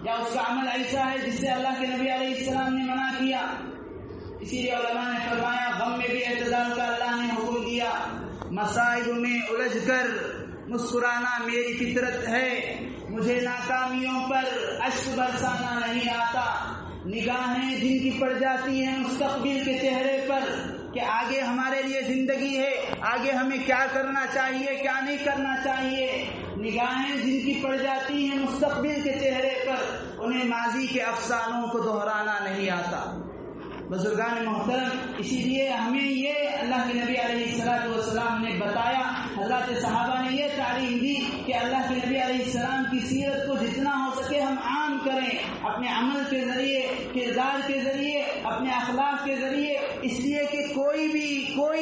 یا اس کا عمل ایسا ہے جس سے اللہ کے نبی علیہ السلام نے منع کیا۔ اسی لیے علماء نے فرمایا غم میں بھی اعتدال کا اللہ نے حکم دیا۔ مصائب میں الجھ کر مسکرانا میری فطرت ہے، مجھے ناکامیوں پر اشک برسانا نہیں آتا، نگاہیں جن کی پڑ جاتی ہیں مستقبل کے چہرے پر، کہ آگے ہمارے لیے زندگی ہے، آگے ہمیں کیا کرنا چاہیے کیا نہیں کرنا چاہیے۔ نگاہیں جن کی پڑ جاتی ہیں مستقبل کے چہرے پر، انہیں ماضی کے افسانوں کو دہرانا نہیں آتا۔ بزرگان محترم، اسی لیے ہمیں یہ اللہ کے نبی علیہ الصلوۃ والسلام نے بتایا، حضرات صحابہ نے یہ تعلیم دی کہ اللہ کے نبی علیہ السلام کی سیرت کو جتنا ہو سکے ہم عام کریں، اپنے عمل کے ذریعے، کردار کے ذریعے، اپنے اخلاق کے ذریعے، اس لیے کہ کوئی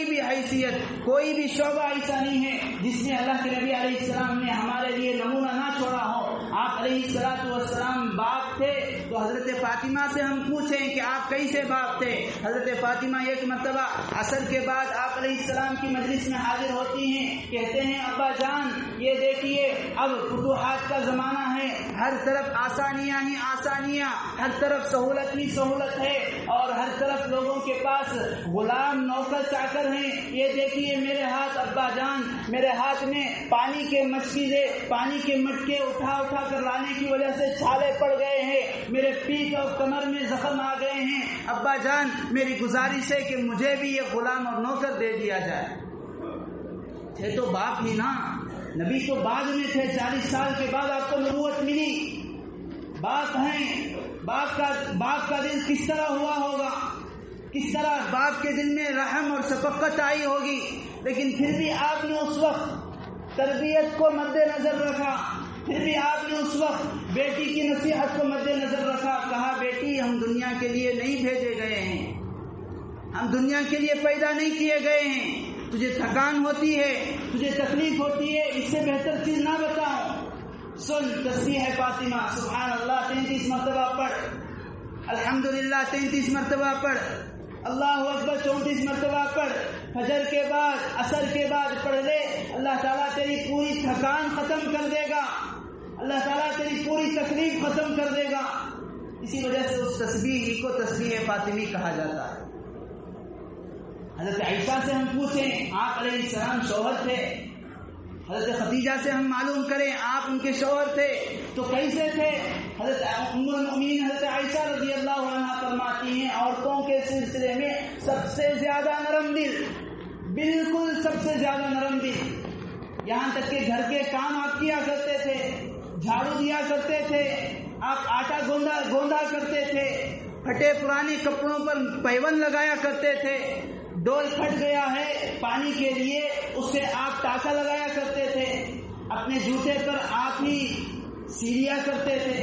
بھی حیثیت، کوئی بھی شعبہ ایسا نہیں ہے جس میں اللہ کے نبی علیہ السلام نے ہمارے لیے نمونہ نہ چھوڑا ہو۔ آپ علیہ الصلوۃ والسلام باپ تھے تو حضرت فاطمہ سے ہم پوچھیں کہ آپ کیسے باپ تھے؟ حضرت فاطمہ ایک مرتبہ عصر کے بعد آپ علیہ السلام کی مجلس میں حاضر ہوتی ہیں، کہتے ہیں ابا جان یہ دیکھیے اب فتوحات کا زمانہ ہے، ہر طرف آسانیاں ہی آسانیاں، ہر طرف سہولت ہی سہولت ہے، اور ہر طرف لوگوں کے پاس غلام نوکر چاکر ہیں۔ یہ دیکھیے میرے ہاتھ ابا جان، میرے ہاتھ میں پانی کے مشکیزیں، پانی کے مٹکے اٹھا کر لانے کی وجہ سے چھالے پڑ گئے ہیں، میرے پیٹھ اور کمر میں زخم آ گئے ہیں، ابا جان میری گزارش ہے کہ مجھے بھی یہ غلام اور نوکر دے دیا جائے۔ تھے تو باپ ہی نا، نبی تو بعد میں تھے، 40 سال کے بعد آپ کو نبوت ملی، باپ ہیں، باپ کا دل کس طرح ہوا ہوگا، کس طرح باپ کے دل میں رحم اور شفقت آئی ہوگی، لیکن پھر بھی آپ نے اس وقت تربیت کو مد نظر رکھا، پھر بھی آپ نے اس وقت بیٹی کی نصیحت کو مد نظر رکھا، کہا بیٹی ہم دنیا کے لیے نہیں بھیجے گئے ہیں، ہم دنیا کے لیے پیدا نہیں کیے گئے ہیں، تجھے تھکان ہوتی ہے، تجھے تکلیف ہوتی ہے، اس سے بہتر چیز نہ بتاؤں، سن تسبیح فاطمہ سبحان اللہ 33 مرتبہ پڑھ، الحمدللہ 33 مرتبہ پڑھ، اللہ اکبر 34 مرتبہ پڑھ، فجر کے بعد عصر کے بعد پڑھ لے، اللہ تعالیٰ تیری پوری تھکان ختم کر دے گا، اللہ تعالیٰ تیری پوری تکلیف ختم کر دے گا۔ اسی وجہ سے اس تسبیح کو تسبیح فاطمی کہا جاتا ہے۔ حضرت عائشہ سے ہم پوچھیں آپ علیہ السلام شوہر تھے، حضرت خدیجہ سے ہم معلوم کریں آپ ان کے شوہر تھے تو کیسے تھے؟ حضرت ام المؤمنین حضرت عائشہ رضی اللہ عنہا فرماتی ہیں عورتوں کے سلسلے میں سب سے زیادہ نرم دل، بالکل سب سے زیادہ نرم دل، یہاں تک کہ گھر کے کام آپ کیا کرتے تھے، جھاڑو دیا کرتے تھے، آپ آٹا گوندا کرتے تھے، پھٹے پرانے کپڑوں پر پیون لگایا کرتے تھے، ڈول پھٹ گیا ہے پانی کے لیے اس سے آپ ٹاکا لگایا کرتے تھے، اپنے جوتے پر آپ ہی سیڑھیاں کرتے تھے،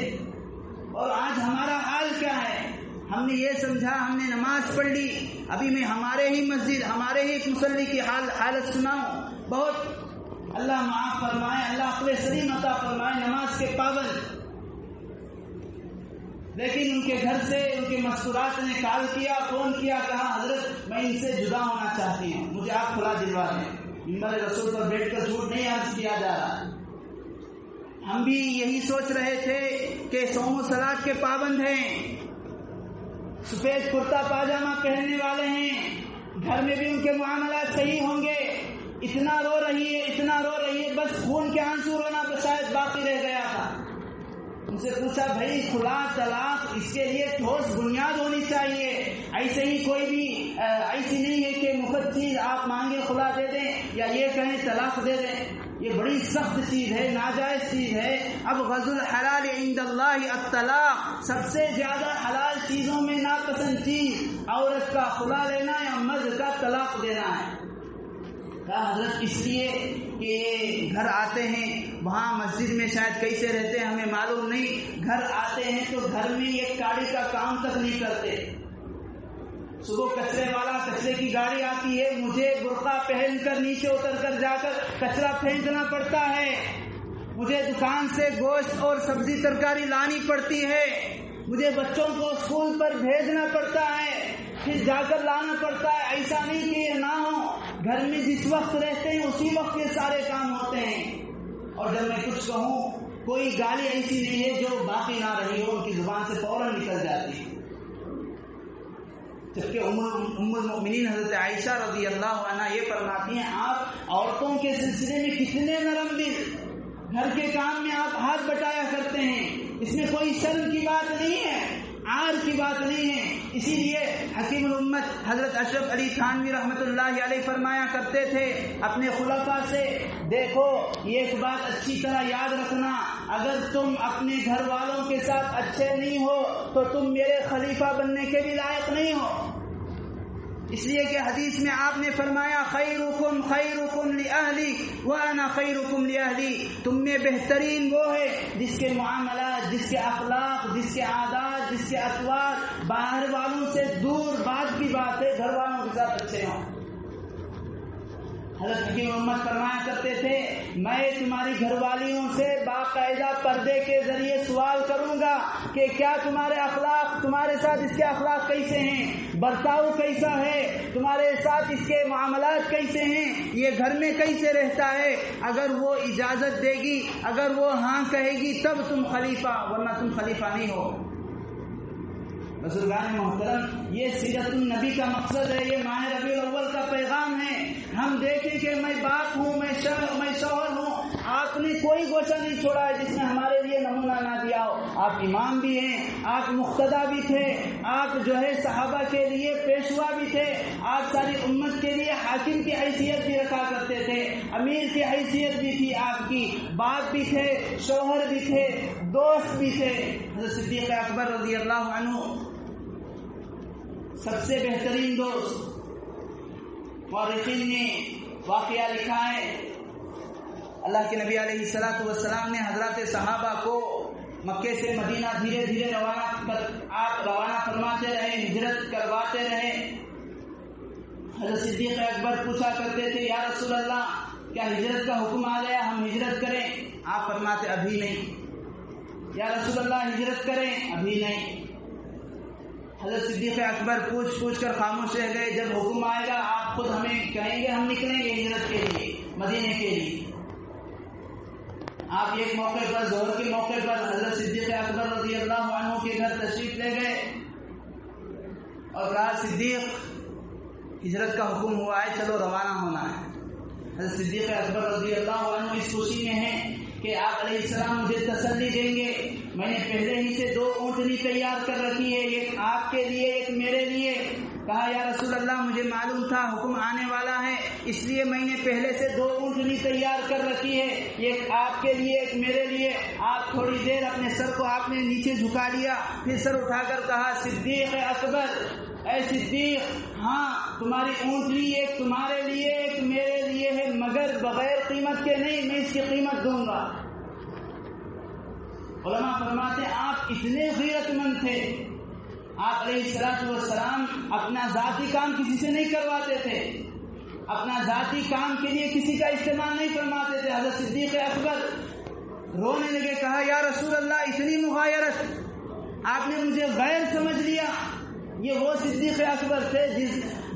اور آج ہمارا حال کیا ہے؟ ہم نے یہ سمجھا ہم نے نماز پڑھ لی، ابھی میں ہمارے ہی مسجد ہمارے ہی مصلی کی حالت سناؤں، بہت اللہ معاف فرمائے، اللہ اپنے سلیم عطا فرمائے، نماز کے پابند، لیکن ان کے گھر سے ان کے مستورات نے کال کیا، فون کیا، کہا حضرت میں ان سے جدا ہونا چاہتی ہوں، مجھے آپ کھلا دلوا دیں، منبر رسول پر بیٹھ کر جھوٹ نہیں عرض کیا جا رہا۔ ہم بھی یہی سوچ رہے تھے کہ صوم و صلات کے پابند ہیں، سفید کرتا پاجامہ پہننے والے ہیں، گھر میں بھی ان کے معاملات صحیح ہوں گے، اتنا رو رہی ہے، بس خون کے آنسو رونا شاید باقی رہ گیا تھا۔ ان سے پوچھا بھائی خلا طلاق اس کے لیے ٹھوس بنیاد ہونی چاہیے، ایسے ہی کوئی بھی ایسی نہیں ہے کہ مفت چیز آپ مانگے خلا دے دیں یا یہ کہیں طلاق دے دیں، یہ بڑی سخت چیز ہے، ناجائز چیز ہے۔ اب غض الحلال عند اللہ الطلاق، سب سے زیادہ حلال چیزوں میں ناپسند چیز عورت کا خلا لینا یا مرد کا طلاق دینا ہے۔ حضرت اس لیے کہ یہ گھر آتے ہیں، وہاں مسجد میں شاید کیسے رہتے ہیں ہمیں معلوم نہیں، گھر آتے ہیں تو گھر میں یہ گاڑی کا کام تک نہیں کرتے، صبح کچرے والا کچرے کی گاڑی آتی ہے، مجھے برقع پہن کر نیچے اتر کر جا کر کچرا پھینکنا پڑتا ہے، مجھے دکان سے گوشت اور سبزی ترکاری لانی پڑتی ہے، مجھے بچوں کو اسکول پر بھیجنا پڑتا ہے، پھر جا کر لانا پڑتا ہے۔ ایسا نہیں کہ یہ نہ ہو، گھر میں جس وقت رہتے ہیں اسی وقت یہ سارے کام ہوتے ہیں، اور جب میں کچھ کہوں کوئی گالی ایسی نہیں ہے جو باقی نہ رہی ہو، ان کی زبان سے فوراً نکل جاتی ہے۔ جبکہ ام المؤمنین حضرت عائشہ رضی اللہ عنہا یہ فرماتی ہیں آپ عورتوں کے سلسلے میں کتنے نرم دل، گھر کے کام میں آپ ہاتھ بٹایا کرتے ہیں، اس میں کوئی شرم کی بات نہیں ہے۔ عار کی بات نہیں ہے۔ اسی لیے حکیم الامت حضرت اشرف علی تھانوی رحمۃ اللہ علیہ فرمایا کرتے تھے اپنے خلفاء سے، دیکھو یہ ایک بات اچھی طرح یاد رکھنا، اگر تم اپنے گھر والوں کے ساتھ اچھے نہیں ہو تو تم میرے خلیفہ بننے کے بھی لائق نہیں ہو۔ اس لیے کہ حدیث میں آپ نے فرمایا خیرکم خیرکم لأہلی وانا خیرکم لأہلی، تم میں بہترین وہ ہے جس کے معاملات، جس کے اخلاق، جس کے عادات، جس کے اطوار باہر والوں سے دور، بات کی بات ہے گھر والوں کے ساتھ اچھے ہوں۔ حضرت حکیم امت فرمایا کرتے تھے میں تمہاری گھر والیوں سے باقاعدہ پردے کے ذریعے سوال کروں گا کہ کیا تمہارے اخلاق، تمہارے ساتھ اس کے اخلاق کیسے ہیں، برتاؤ کیسا ہے، تمہارے ساتھ اس کے معاملات کیسے ہیں، یہ گھر میں کیسے رہتا ہے۔ اگر وہ اجازت دے گی، اگر وہ ہاں کہے گی تب تم خلیفہ، ورنہ تم خلیفہ نہیں ہو۔ بزرگان محترم، یہ سیرت النبی کا مقصد ہے، یہ ماہ ربیع الاول کا پیغام ہے۔ ہم دیکھیں کہ میں باپ ہوں، میں شوہر ہوں، آپ نے کوئی گوشہ نہیں چھوڑا ہے جس نے ہمارے لیے نمونہ نہ دیا ہو۔ آپ امام بھی ہیں، آپ مقتدی بھی تھے، آپ جو ہے صحابہ کے لیے پیشوا بھی تھے، آپ ساری امت کے لیے حاکم کی حیثیت بھی رکھا کرتے تھے، امیر کی حیثیت بھی تھی آپ کی، باپ بھی تھے، شوہر بھی تھے، دوست بھی تھے۔ حضرت صدیق اکبر رضی اللہ عنہ سب سے بہترین دوست، مورخین نے واقعہ لکھا ہے اللہ کے نبی علیہ الصلوۃ والسلام نے حضرات صحابہ کو مکے سے مدینہ دھیرے دھیرے روانہ فرماتے رہے، ہجرت کرواتے رہے۔ حضرت صدیق اکبر پوچھا کرتے تھے یا رسول اللہ کیا ہجرت کا حکم آ گیا، ہم ہجرت کریں؟ آپ فرماتے ابھی نہیں۔ یا رسول اللہ ہجرت کریں؟ ابھی نہیں۔ حضرت صدیق اکبر پوچھ کر خاموش رہ گئے۔ جب حکم آئے گا آپ خود ہمیں کہیں گے، ہم نکلیں گے ہجرت کے لیے، مدینے کے لیے۔ آپ ایک موقع پر، ظہر کے موقع پر حضرت صدیق اکبر رضی اللہ عنہ کے گھر تشریف لے گئے اور کہا صدیق ہجرت کا حکم ہوا ہے، چلو روانہ ہونا ہے۔ حضرت صدیق اکبر رضی اللہ عنہ اس خوشی میں ہیں کہ آپ علیہ السلام مجھے تسلی دیں گے، میں نے پہلے ہی سے 2 اونٹنی تیار کر رکھی ہے، ایک آپ کے لیے ایک میرے لیے۔ کہا یا رسول اللہ مجھے معلوم تھا حکم آنے والا ہے، اس لیے میں نے پہلے سے 2 اونٹنی تیار کر رکھی ہے، ایک آپ کے لیے ایک میرے لیے۔ آپ تھوڑی دیر اپنے سر کو آپ نے نیچے جھکا لیا، پھر سر اٹھا کر کہا صدیق اکبر، اے صدیق ہاں تمہاری اونٹنی ایک تمہارے لیے ایک میرے لیے ہے، مگر بغیر قیمت کے نہیں، میں اس کی قیمت دوں گا۔ علماء فرماتے ہیں آپ اتنے غیرت مند تھے، آپ علیہ السلام اپنا ذاتی کام کسی سے نہیں کرواتے تھے، اپنا ذاتی کام کے لیے کسی کا استعمال نہیں فرماتے تھے۔ حضرت صدیق اکبر رونے لگے، کہا یا رسول اللہ اتنی مغایرت، آپ نے مجھے غیر سمجھ لیا۔ یہ وہ صدیق اکبر تھے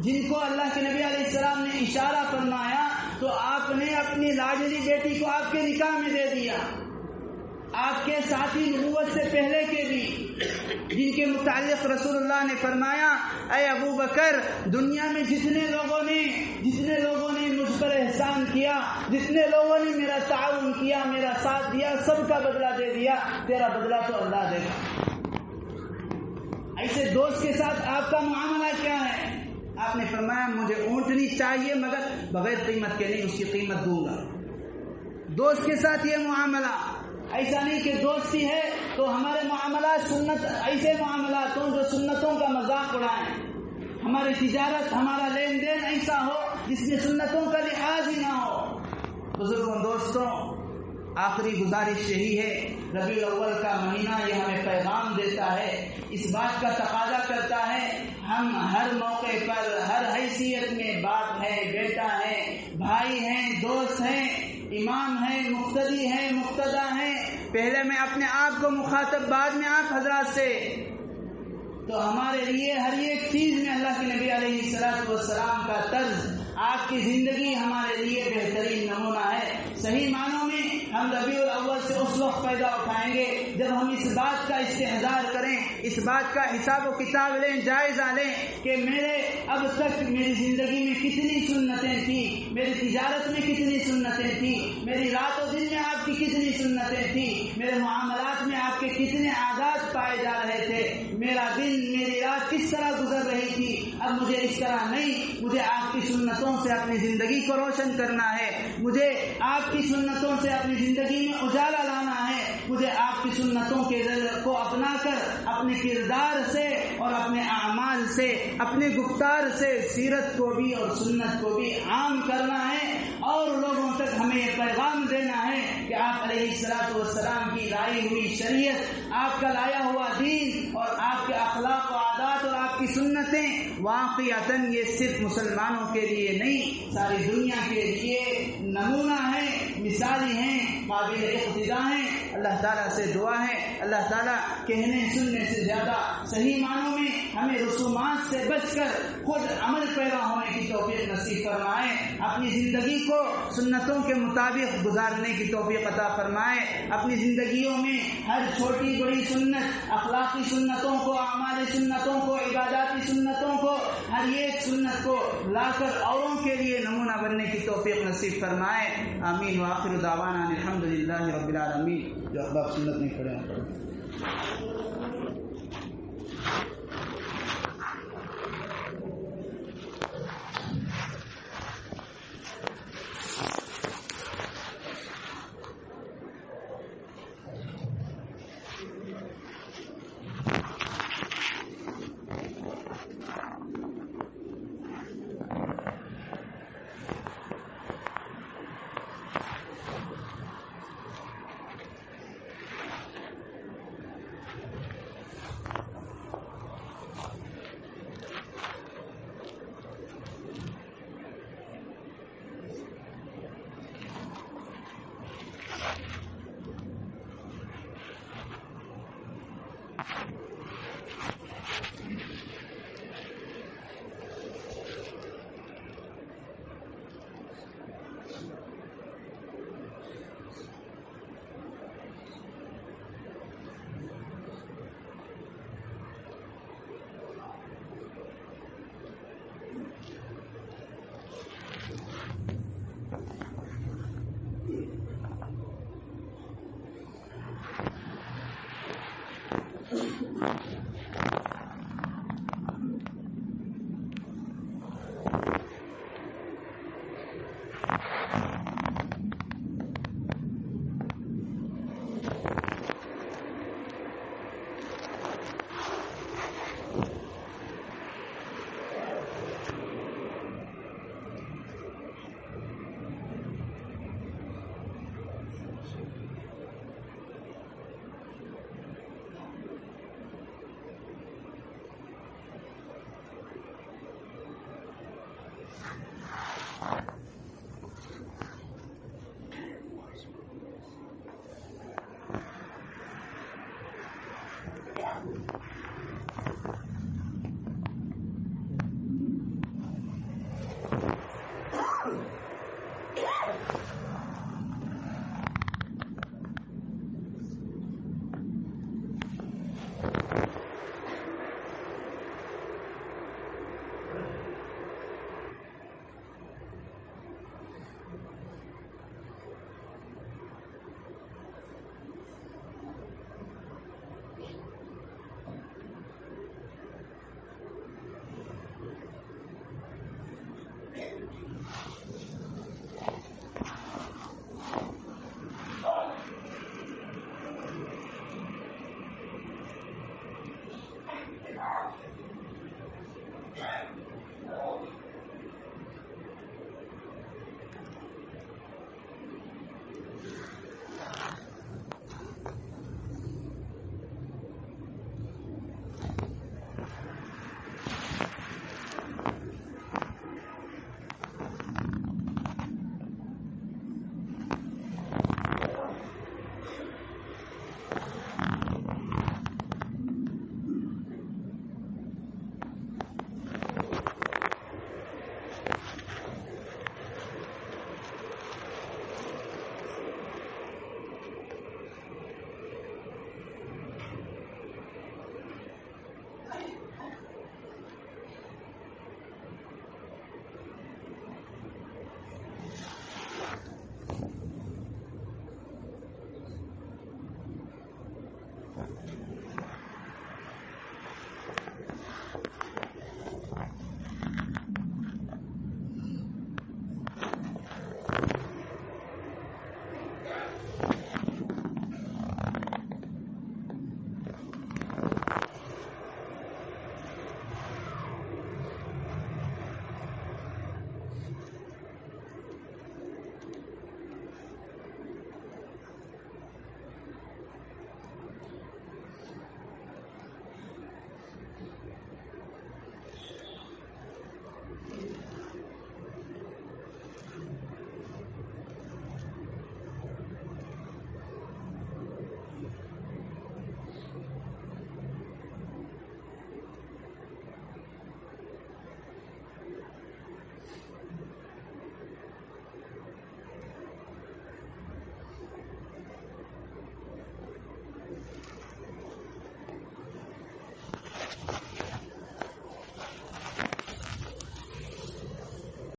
جن کو اللہ کے نبی علیہ السلام نے اشارہ فرمایا تو آپ نے اپنی لاڈلی بیٹی کو آپ کے نکاح میں دے دیا۔ آپ کے ساتھی نبوت سے پہلے کے بھی جن کے متعلق رسول اللہ نے فرمایا اے ابو بکر، دنیا میں جتنے لوگوں نے مجھ پر احسان کیا، جتنے لوگوں نے میرا تعاون کیا، میرا ساتھ دیا، سب کا بدلہ دے دیا، تیرا بدلہ تو اللہ دے گا۔ ایسے دوست کے ساتھ آپ کا معاملہ کیا ہے؟ آپ نے فرمایا مجھے اونٹنی چاہیے مگر بغیر قیمت کے نہیں، اس کی قیمت دوں گا۔ دوست کے ساتھ یہ معاملہ، ایسا نہیں کہ دوستی ہے تو ہمارے معاملات سنت، ایسے معاملات ہوں جو سنتوں کا مذاق اڑائیں، ہماری تجارت، ہمارا لین دین ایسا ہو جس میں سنتوں کا لحاظ ہی نہ ہو۔ بزرگوں، دوستوں، آخری گزارش یہی ہے، ربیع الاول کا مہینہ یہ ہمیں پیغام دیتا ہے، اس بات کا تقاضا کرتا ہے ہم ہر موقع پر، ہر حیثیت میں، باپ ہے، بیٹا ہے، بھائی ہیں، دوست ہیں، امام ہے، مقتدی ہے، مقتدی ہے، پہلے میں اپنے آپ کو مخاطب، بعد میں آپ حضرات سے، تو ہمارے لیے ہر ایک چیز میں اللہ کے نبی علیہ الصلوۃ والسلام کا طرز، آپ کی زندگی ہمارے لیے بہترین نمونہ ہے۔ صحیح معنوں میں ہم ربیع الاول سے اس وقت پیدا اٹھائیں گے جب ہم اس بات کا استحضار کریں، اس بات کا حساب و کتاب لیں، جائزہ لیں کہ میرے اب تک میری زندگی میں کتنی سنتیں تھیں، میری تجارت میں کتنی سنتیں تھیں، میری رات و دن میں آپ کی کتنی سنتیں تھیں، میرے معاملات میں آپ کے کتنے عادات حالت پائے جا رہے تھے، میرا دن میری رات کس طرح گزر رہی تھی، اب مجھے اس طرح نہیں، مجھے آپ کی سنتوں سے اپنی زندگی کو روشن کرنا ہے، مجھے آپ کی سنتوں سے اپنی زندگی میں اجالا لانا ہے، مجھے آپ کی سنتوں کے کو اپنا کر اپنے کردار سے اور اپنے اعمال سے، اپنے گفتار سے سیرت کو بھی اور سنت کو بھی عام کرنا ہے، اور لوگوں تک ہمیں یہ پیغام دینا ہے کہ آپ علیہ الصلوۃ والسلام کی لائی ہوئی شریعت، آپ کا لایا ہوا دین اور آپ کے اخلاق و عادات اور آپ کی سنتیں واقعتاً یہ صرف مسلمانوں کے لیے نہیں، ساری دنیا کے لیے نمونہ ہے، مثالی ہیں، قابل اقتداء ہیں۔ اللہ تعالیٰ سے دعا ہے اللہ تعالیٰ کہنے سننے سے زیادہ صحیح معنوں میں ہمیں رسومات سے بچ کر خود عمل پیدا ہونے کی توفیق نصیب فرمائے، اپنی زندگی کو سنتوں کے مطابق گزارنے کی توفیق عطا فرمائے، اپنی زندگیوں میں ہر چھوٹی بڑی سنت، اخلاقی سنتوں کو، اعمال سنتوں کو، عباداتی سنتوں کو، ہر ایک سنت کو لا کر اوروں کے لیے نمونہ بننے کی توفیق نصیب فرمائے۔ آمین وآخر دعوانا الحمدللہ رب العالمین۔ جو احباب سنت نہیں کھڑے ہیں پڑھیں۔